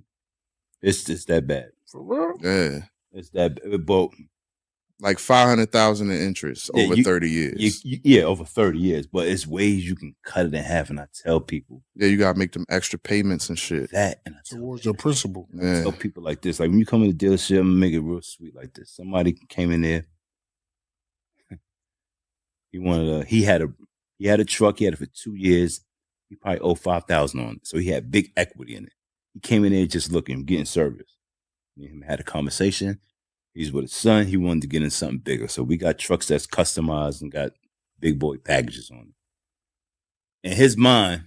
It's just that bad. For real? Yeah. It's that. But Like 500,000 in interest Yeah, over 30 years. Yeah, over 30 years. But it's ways you can cut it in half. And I tell people Yeah, you gotta make them extra payments and shit. that. And I tell, Towards your principal. Yeah. tell people like this. Like when you come in the dealership, I'm gonna make it real sweet like this. Somebody came in there. He had a truck. He had it for 2 years. He probably owed 5,000 on it. So he had big equity in it. He came in there just looking, getting service. Me and him had a conversation. He's with his son. He wanted to get in something bigger. So we got trucks that's customized and got big boy packages on it. In his mind,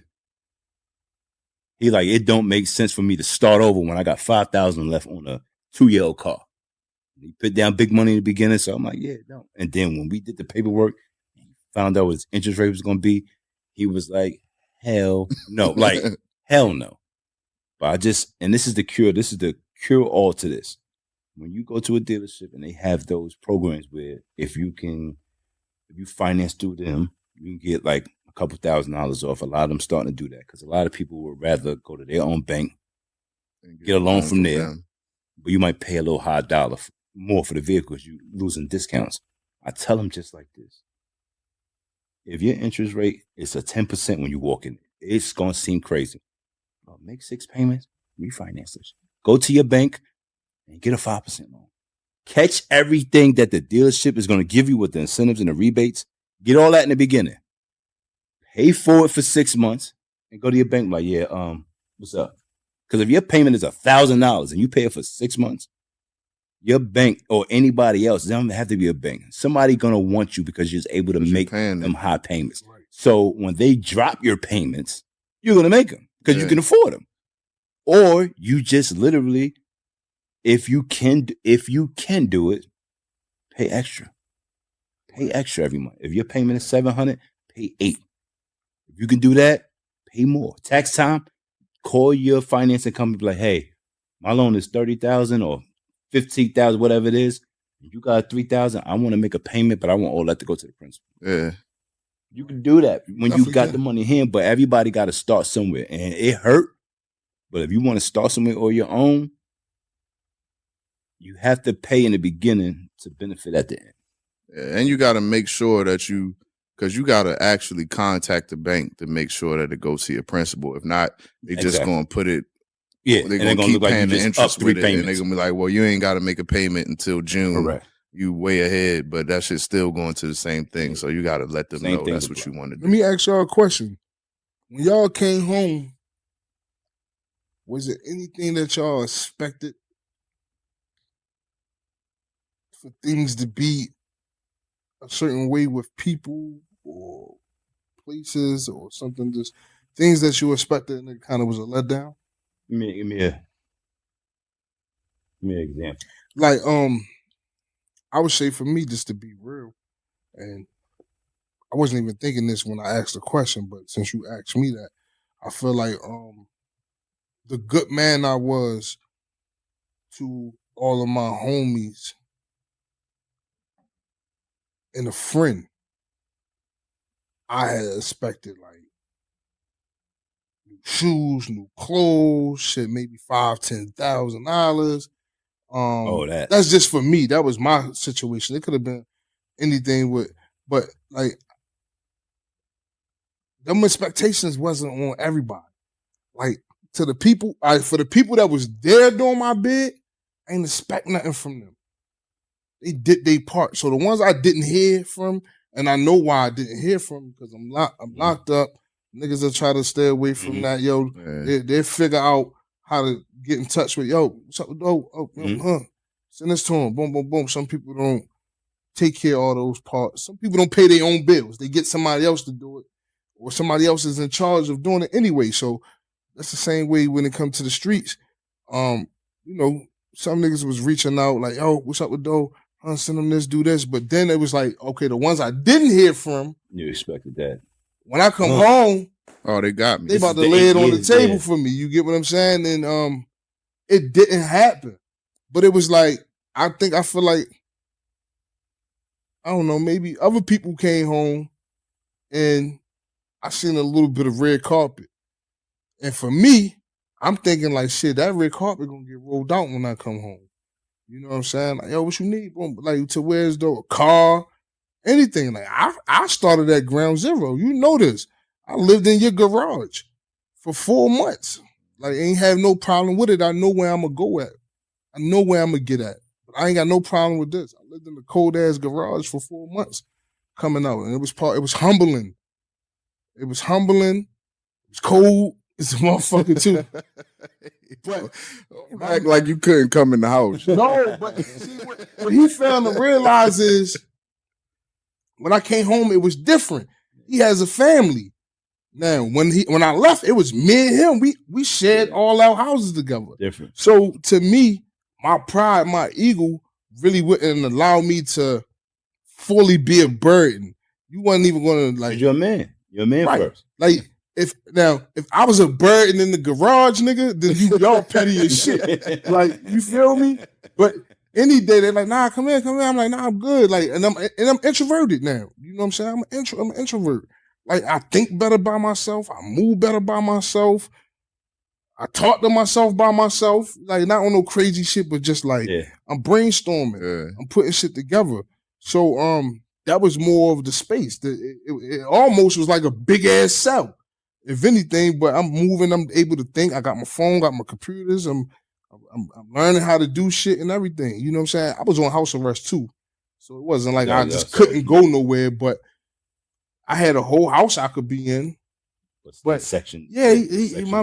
he like, it don't make sense for me to start over when I got 5,000 left on a 2-year-old car. He put down big money in the beginning. So I'm like, yeah, no. And then when we did the paperwork, found out what his interest rate was going to be, he was like, hell no. Like, hell no. But and this is the cure all to this. When you go to a dealership and they have those programs where if you finance through them, you can get like a couple $1,000s off. A lot of them starting to do that because a lot of people would rather go to their own bank, get a loan from there, but you might pay a little high dollar more for the vehicles. You losing discounts. I tell them just like this. If your interest rate is a 10% when you walk in, it's going to seem crazy. Well, make 6 payments, refinance this. Go to your bank and get a 5% loan. Catch everything that the dealership is going to give you with the incentives and the rebates. Get all that in the beginning. Pay for it for 6 months and go to your bank like, yeah, what's up? Because if your payment is $1,000 and you pay it for 6 months, your bank or anybody else, it doesn't have to be a bank. Somebody going to want you because you're able to make them high payments. Right. So when they drop your payments, you're going to make them because you can afford them. Or you just literally, if you can do it, pay extra. Pay extra every month. If your payment is $700, pay $800. If you can do that, pay more. Tax time, call your financing company, be like, hey, my loan is $30,000 or $15,000, whatever it is. You got $3,000. I want to make a payment, but I want all that to go to the principal. Yeah, you can do that when you got the money in hand, but everybody got to start somewhere, and it hurt. But if you want to start somewhere on your own, you have to pay in the beginning to benefit at the end. Yeah, and you got to make sure that because you got to actually contact the bank to make sure that it goes to your principal. If not, they just going to put it. Yeah, they're going to keep paying the interest with it, and they're going to be like, well, you ain't got to make a payment until June. Correct. You way ahead, but that shit's still going to the same thing. So you got to let them know that's what you want to do. Let me ask y'all a question. When y'all came home, was it anything that y'all expected for things to be a certain way with people or places or something? Just things that you expected and it kind of was a letdown? Give me an example. Like, I would say for me, just to be real, and I wasn't even thinking this when I asked the question, but since you asked me that, I feel like the good man I was to all of my homies and a friend, I had expected like new shoes, new clothes, shit, maybe $5,000-$10,000. That's just for me. That was my situation. It could have been anything but like them expectations wasn't on everybody. Like for the people that was there doing my bid, I ain't expect nothing from them. They did their part. So the ones I didn't hear from, and I know why I didn't hear from, because I'm locked up. Niggas will try to stay away from that. Yo, they figure out how to get in touch with, yo, what's up with send this to them. Boom, boom, boom. Some people don't take care of all those parts. Some people don't pay their own bills. They get somebody else to do it, or somebody else is in charge of doing it anyway. So that's the same way when it comes to the streets. You know, some niggas was reaching out like, yo, what's up with Doe? Send them this, do this. But then it was like, okay, the ones I didn't hear from. You expected that. When I come home, they got me. They about to lay it on the table for me. You get what I'm saying? And it didn't happen. But it was like, I feel like, I don't know, maybe other people came home and I seen a little bit of red carpet. And for me, I'm thinking like, shit, that red carpet gonna get rolled out when I come home. You know what I'm saying? Like, yo, what you need? Boom. Like, to where's the car, anything. Like, I started at ground zero. You know this. I lived in your garage for 4 months. Like, ain't have no problem with it. I know where I'm gonna go at. I know where I'm gonna get at. But I ain't got no problem with this. I lived in the cold ass garage for 4 months coming out. And it was humbling. It was humbling. It was cold. It's a motherfucker too. But Act like you couldn't come in the house. no, but see, what he failed to realize is when I came home, it was different. He has a family. Now, when I left, it was me and him. We shared all our houses together. Different. So to me, my pride, my ego really wouldn't allow me to fully be a burden. You wasn't even gonna like. You're a man. You're a man Right. first. Like if I was a burden in the garage, nigga, then y'all petty as shit. Like, you feel me? But any day they're like, nah, come here. I'm like, nah, I'm good. Like, and I'm introverted now. You know what I'm saying? I'm an introvert. Like, I think better by myself. I move better by myself. I talk to myself by myself. Like, not on no crazy shit, but just like Yeah. I'm brainstorming. Yeah. I'm putting shit together. So that was more of the space. It almost was like a big ass cell, if anything. But I'm moving. I'm able to think. I got my phone. Got my computers. I'm learning how to do shit and everything. You know what I'm saying? I was on house arrest too, so it wasn't like I just couldn't go nowhere. But I had a whole house I could be in. What's But- that section? Yeah, he Section my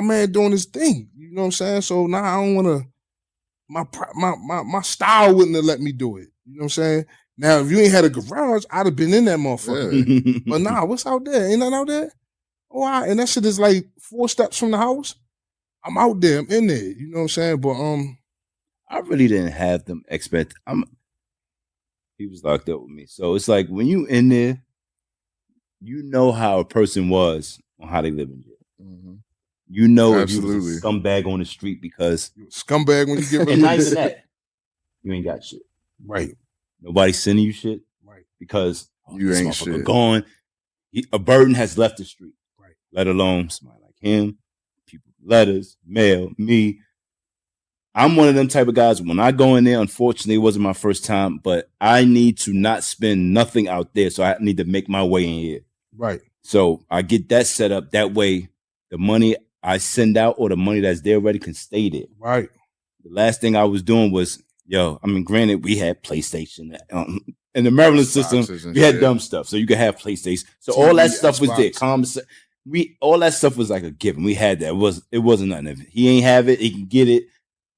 man doing his thing. You know what I'm saying? So now I don't want to. My style wouldn't have let me do it. You know what I'm saying? Now if you ain't had a garage, I'd have been in that motherfucker. But nah, what's out there? Ain't nothing out there. Oh, and that shit is like 4 steps from the house. I'm out there. I'm in there. You know what I'm saying? But I really didn't have them expect. He was locked up with me, so it's like when you in there, you know how a person was on how they live in jail. Mhm. You know if Absolutely. you was a scumbag on the street because you a scumbag when you get and not even released. that, you ain't got shit. Right. Nobody's sending you shit Right. because You this ain't motherfucker shit. gone. A burden has left the street. Right. Let alone somebody like him, people, letters, mail, me. I'm one of them type of guys. When I go in there, unfortunately, it wasn't my first time, but I need to not spend nothing out there. So I need to make my way in here. Right. So I get that set up. That way, the money I send out or the money that's there already can stay there. Right. The last thing I was doing was, granted, we had PlayStation. In the Maryland system, Xboxes and we had shit. dumb stuff. So you could have PlayStation. So TV, all that stuff was there. Xbox. All that stuff was like a given. We had that. It wasn't nothing. If he ain't have it, he can get it.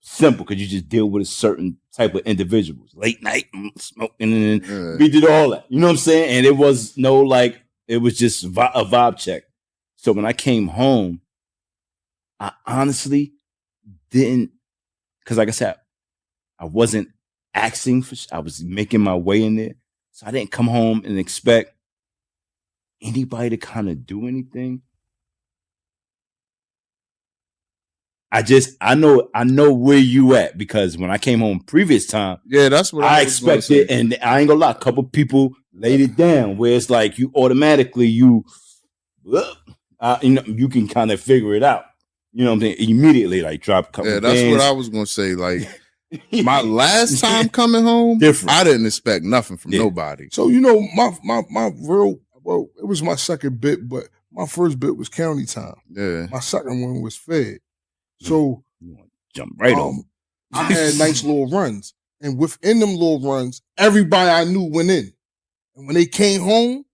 Simple, because you just deal with a certain type of individuals. Late night, smoking, and Yeah. we did all that. You know what I'm saying? And it was it was just a vibe check. So when I came home, I honestly didn't, because like I said, I wasn't asking for I was making my way in there. So I didn't come home and expect anybody to kind of do anything. I know where you at, because when I came home previous time, Yeah, that's what I was gonna expected, say. and I ain't gonna lie, a couple people laid it down where it's like you automatically you you can kind of figure it out. You know what I'm saying? Immediately, like drop a couple. Yeah, that's bands. what I was gonna say. Like my last time coming home, Different. I didn't expect nothing from Yeah. nobody. So my real, well, it was my second bit, but my first bit was county time. Yeah, My second one was Fed. So You wanna jump right over. I had nice little runs, and within them little runs, everybody I knew went in. And when they came home,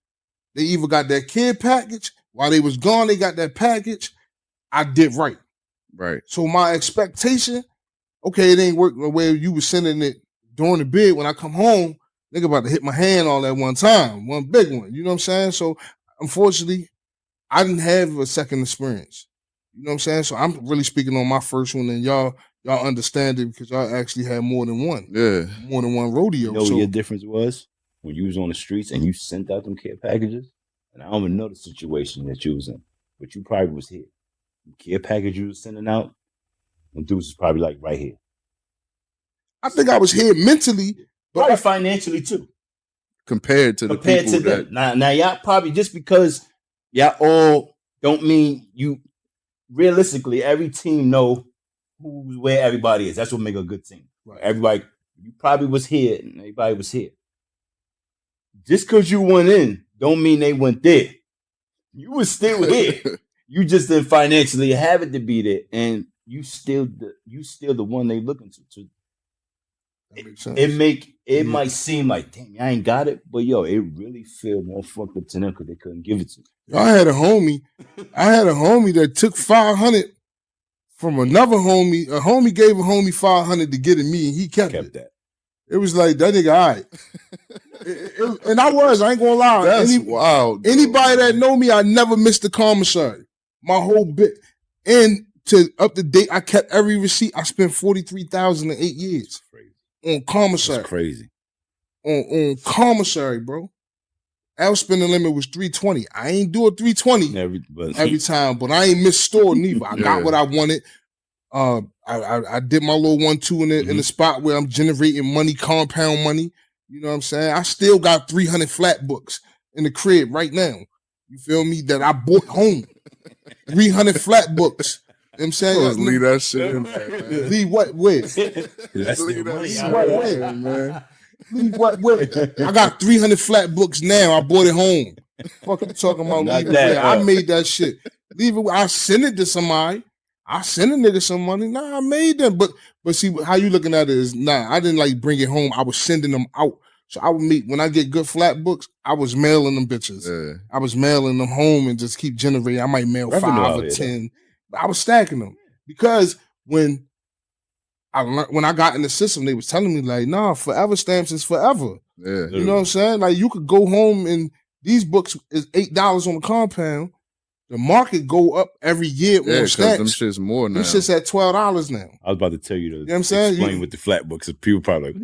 they either got that kid package. While they was gone, they got that package. I did right. right. So my expectation, okay, it ain't working the way you was sending it during the bid. When I come home, nigga about to hit my hand all at one time, one big one. You know what I'm saying? So unfortunately, I didn't have a second experience. You know what I'm saying? So I'm really speaking on my first one, and y'all understand it because y'all actually had more than one rodeo. You know so what your difference was when you was on the streets and you sent out them care packages? And I don't even know the situation that you was in, but you probably was here. The care package you was sending out, and dudes was probably like right here. I think I was here mentally, but Probably financially too. Compared to the Compared people to that them. Now y'all probably, just because y'all all don't mean you, realistically, every team know where everybody is. That's what make a good team. Right. Everybody, you probably was here, and everybody was here. Just because you went in, don't mean they went there. You was still here. You just didn't financially have it to be there, and you still the one they looking to. That makes sense. It might seem like, damn, I ain't got it, but yo, it really feel more fucked up to them because they couldn't give it to you. I had a homie that took 500 from another homie. A homie gave a homie 500 to get at me, and he kept it. That. It was like, that nigga, all right. And I ain't gonna lie. That's wild. Anybody that know me, I never missed the commissary. My whole bit. And to up to date, I kept every receipt. I spent $43,000 in 8 years on commissary. That's crazy. On commissary, bro. Our spending limit was $320. I ain't do a $320 every time, but I ain't missed store neither. I got what I wanted. I did my little 1-2 in the spot where I'm generating money, compound money. You know what I'm saying? I still got 300 flat books in the crib right now. You feel me? That I bought home. 300 flat books. You know what I'm saying? Leave that shit in there, man. Leave what with? That's Leave the money. that What shit with? in there, man. Leave what with? I got 300 flat books now. I bought it home. Fuck you talking about? Not Leave it that, there. I made that shit. Leave it. I send it to somebody. I send a nigga some money. Nah, I made them. But see, how you looking at it is, nah, I didn't like bring it home. I was sending them out. So I would meet, when I get good flat books, I was mailing them bitches. Yeah. I was mailing them home and just keep generating. I might mail Revenue 5 out or here, 10. But I was stacking them. Because when I got in the system, they was telling me like, nah, forever stamps is forever. Yeah. You know what I'm saying? Like you could go home and these books is $8 on the compound. The market go up every year Yeah, on because them stamps. shit's more now. Them shit's at $12 now. I was about to tell you to know what I'm saying? explain with the flat books. People probably like,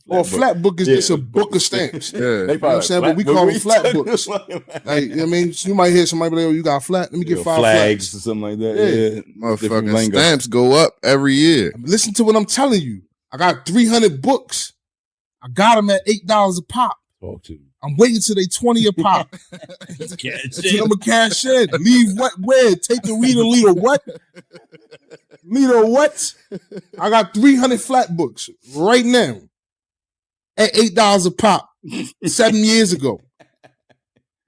Or flat book is just a book of stamps. Yeah. They You know what probably I'm saying? like, But we flat call book, them flat what you books. talking about? Like, you know what I mean? So you might hear somebody be like, oh, you got flat? Let me get 5 flags flats. or something like that. Yeah. Yeah. Different Motherfucking lingo. stamps go up every year. Listen to what I'm telling you. I got 300 books. I got them at $8 a pop. Talk to me. I'm waiting till they 20 a pop. Until I'm a cash in. Leave what? Where? Take the reader, leader what? Leader what? I got 300 flat books right now at $8 a pop 7 years ago.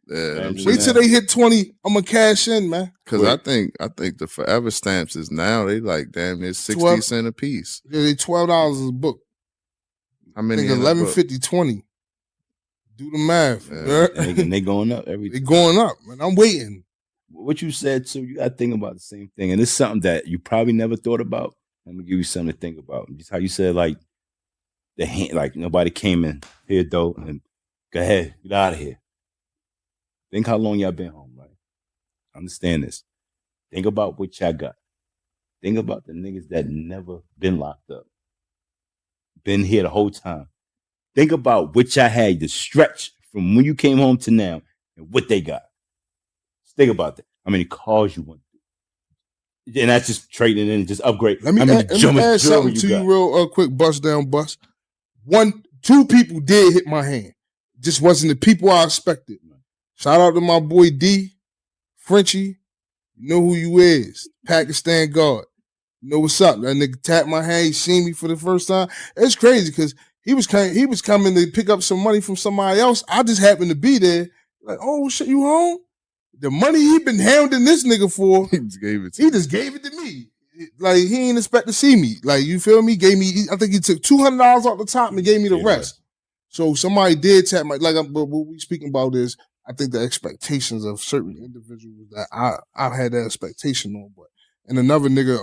Yeah. them Wait Wait shits- till they hit 20. I'm gonna cash in, man. Cause I think the forever stamps is now they like damn near 60 12 cents a piece. Yeah, they $12 a book. How I many? think in a book? 1150, 20. Do the math. Yeah. And they going up every They going up, man. I'm waiting. what you said too, you gotta think about the same thing. And it's something that you probably never thought about. I'm gonna give you something to think about. Just how you said like the hand, like nobody came in here though, and go ahead, get out of here. Think how long y'all been home, right? Understand this. Think about what y'all got. Think about the niggas that never been locked up. Been here the whole time. Think about what y'all had to stretch from when you came home to now and what they got. Just think about that. How many cars you went through. And that's just trading in, just upgrade. Let me How many add jewelry something to got? you real quick, bust down bust. 2 people did hit my hand. Just wasn't the people I expected. Shout out to my boy D, Frenchie. You know who you is. Pakistan guard. You know what's up. That nigga tapped my hand. He seen me for the first time. It's crazy because he was coming to pick up some money from somebody else. I just happened to be there. Like, oh shit, you home? The money he been hounding this nigga for, He just gave it to he just gave it to me. Like he ain't expect to see me. Like you feel me? Gave me. I think he took $200 off the top and gave me the Yeah. rest. So somebody did tap my but what we speaking about is I think the expectations of certain individuals that I've had that expectation on. But and another nigga,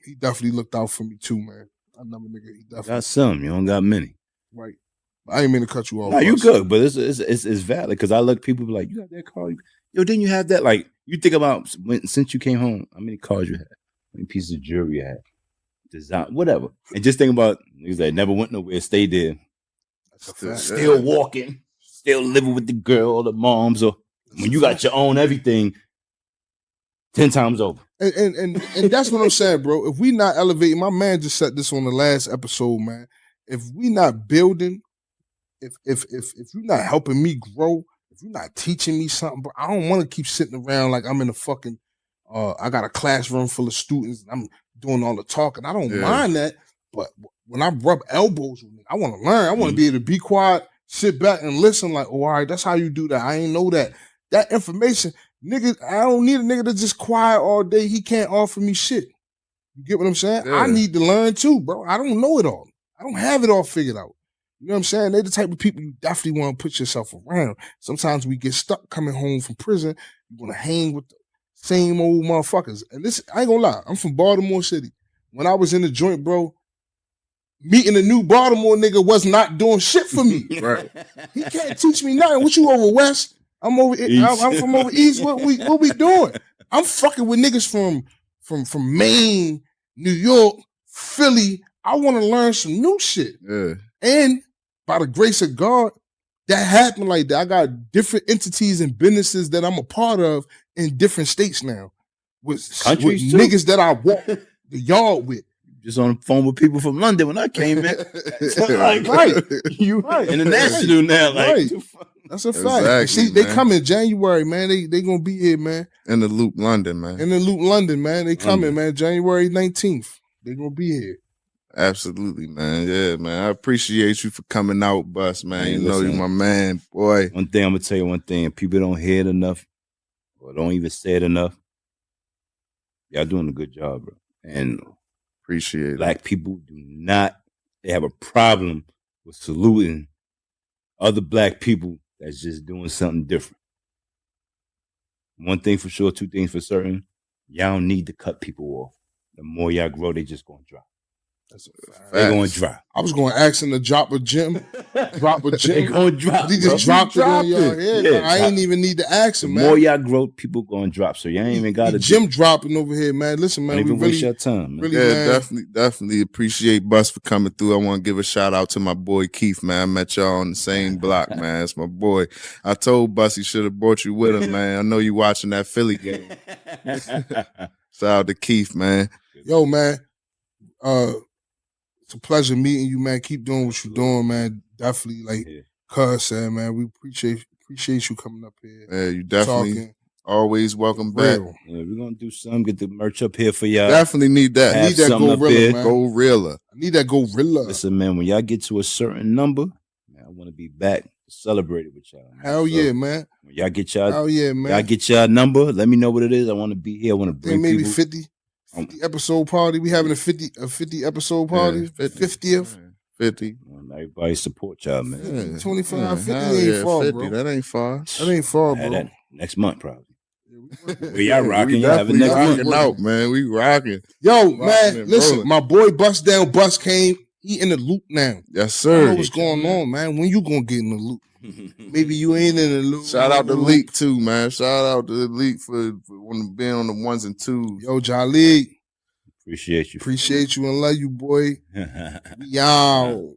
he definitely looked out for me too, man. Another nigga, he definitely Got some. You don't got many. right. I ain't mean to cut you off. No, you Bus. good, but it's valid because I look people be like, you got that car? Yo, didn't you have that? Like you think about since you came home, how many cars you had, how many pieces of jewelry you had, design, whatever, and just think about niggas that never went nowhere, stayed there, That's a fact. still walking, still living with the girl or the moms, or when you got your own everything, 10 times over. And that's what I'm saying, bro. If we not elevating, my man just said this on the last episode, man. If we not building, if you're not helping me grow, if you're not teaching me something, bro, I don't want to keep sitting around like I'm in a fucking I got a classroom full of students and I'm doing all the talking. I don't Yeah. mind that, but when I rub elbows with niggas, I want to learn. I want to be able to be quiet, sit back and listen. Like, oh, all right, that's how you do that. I ain't know that. That information, nigga, I don't need a nigga that's just quiet all day. He can't offer me shit. You get what I'm saying? I Yeah. need to learn too, bro. I don't know it all. I don't have it all figured out. You know what I'm saying? They're the type of people you definitely want to put yourself around. Sometimes we get stuck coming home from prison. You want to hang with the same old motherfuckers. And this, I ain't gonna lie, I'm from Baltimore City. When I was in the joint, bro, meeting a new Baltimore nigga was not doing shit for me. Right. He can't teach me nothing. What you over west? I'm over. I'm from over east. What we doing? I'm fucking with niggas from Maine, New York, Philly. I want to learn some new shit. Yeah. And by the grace of God, that happened like that. I got different entities and businesses that I'm a part of in different states now. With Countries, too? niggas that I walk the yard with. Just on the phone with people from London when I came in. Like, Right. You Right. international now. Like, Right. That's a fact. Exactly, See, they man. come in January, man. They gonna be here, man. In the Loop, London, man. In the Loop, London, man. They coming, London. man. January 19th. They gonna be here. Absolutely, man. Yeah, man. I appreciate you for coming out, Bus, man. Hey, You know you listen. my man, boy. one thing I'm gonna tell you one thing. People don't hear it enough or don't even say it enough. Y'all doing a good job, bro. And Appreciate it. black people do not, they have a problem with saluting other black people that's just doing something different. One thing for sure, two things for certain, y'all don't need to cut people off. The more y'all grow, they just gonna drop. That's a fact. They gonna Facts. drop. I was gonna ask him to drop a gym. Drop a They gym. gonna drop. He bro. just dropped it on your head. Yeah, man. I drop. ain't even need to ask The him, more man. y'all grow, people gonna drop. So y'all ain't even gotta Gym dropping over here, man. Listen, don't man. We even waste really, your time, man. really, Yeah, man. definitely appreciate Bus for coming through. I want to give a shout out to my boy Keith, man. I met y'all on the same block, man. It's my boy. I told Bus he should have brought you with him, man. I know you watching that Philly game. Shout out to Keith, man. Yo, man. It's a pleasure meeting you, man. Keep doing what you're doing, man. Definitely, like Yeah. Cuz said, man. We appreciate you coming up here. Yeah, you definitely talking. always welcome back. Real. Yeah, we're gonna do something. Get the merch up here for y'all. Definitely need that. Have need that something up gorilla, here. man. Go realer. I need that gorilla. Listen, man, when y'all get to a certain number, man, I want to be back to celebrate it with y'all. Man. Hell So, yeah, man. when y'all get y'all, Hell yeah, man. y'all get y'all number. Let me know what it is. I want to be here. I want to I think bring maybe people. 50 episode party. We having a 50 episode party. Yeah, 50th. 50. Everybody support y'all, man. Yeah. 25, 50 hell ain't yeah, far, 50. bro. That ain't far. That ain't far, Had bro. that next month, probably. Yeah, Well, y'all rocking. We Y'all have it definitely next rocking month. out, man. We rocking. Yo, Rocking man, and listen, rolling. my boy Bust Down Bust came. He in the loop now. Yes, I don't know sir. what's going on, man. When you gonna get in the loop? Maybe you ain't in the loop. Shout out to Loop. Leak too, man. Shout out to Leak for being on the ones and twos. Yo, Jaleed, Appreciate you. appreciate you and love you, boy. We out.